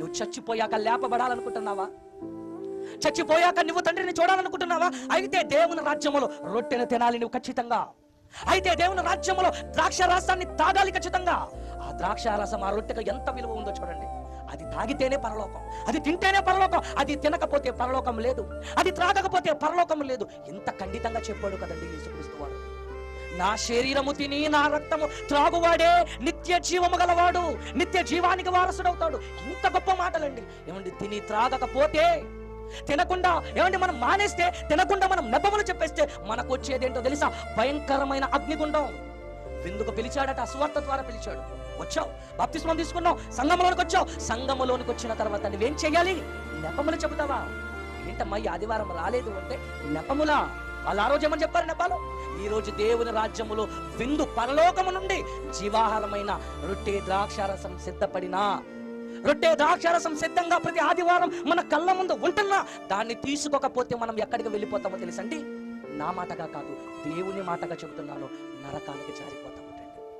నువ్వు చచ్చిపోయాక లేపబడాలనుకుంటున్నావా? చచ్చిపోయాక నువ్వు తండ్రిని చూడాలనుకుంటున్నావా? అయితే దేవుని రాజ్యములో రొట్టెను తినాలి నువ్వు ఖచ్చితంగా. అయితే దేవుని రాజ్యములో ద్రాక్ష రసాన్ని తాగాలి ఖచ్చితంగా. ఆ ద్రాక్ష రసం ఆ రొట్టెకు ఎంత విలువ ఉందో చూడండి. అది తాగితేనే పరలోకం, అది తింటేనే పరలోకం, అది తినకపోతే పరలోకం లేదు, అది త్రాగకపోతే పరలోకం లేదు. ఇంత ఖండితంగా చెప్పాడు కదండి యేసుక్రీస్తు వాడు. నా శరీరము తిని నా రక్తము త్రాగువాడే నిత్య జీవము గలవాడు, నిత్య జీవానికి వారసుడవుతాడు. ఇంత గొప్ప మాటలండి. ఏమండి, తిని త్రాగకపోతే, తినకుండా ఏమండి మనం మానేస్తే, తినకుండా మనం నెపములు చెప్పేస్తే మనకు వచ్చేదేంటో తెలుసా? భయంకరమైన అగ్నిగుండం. విందుకు పిలిచాడట, సువార్త ద్వారా పిలిచాడు. వచ్చావు, బాప్తిస్మం తీసుకున్నావు, సంఘములోనికి వచ్చావు. సంఘములోనికి వచ్చిన తర్వాత నువ్వేం చెయ్యాలి? నెపములు చెబుతావా? ఏంటమ్మా ఈ ఆదివారం రాలేదు అంటే నెపములా? వాళ్ళు ఆ రోజు ఏమని చెప్పారు నెపాలు? ఈ రోజు దేవుని రాజ్యములో విందు పరలోకము నుండి జీవాహారమైన రొట్టె ద్రాక్షారసం సిద్ధపడినా, రొట్టె ద్రాక్షారసం సిద్ధంగా ప్రతి ఆదివారం మన కళ్ళ ముందు ఉంటున్నా, దాన్ని తీసుకోకపోతే మనం ఎక్కడికి వెళ్ళిపోతామో తెలుసండి? నా మాటగా కాదు, దేవుని మాటగా చెబుతున్నాను, నరకానికి జారిపోతాం.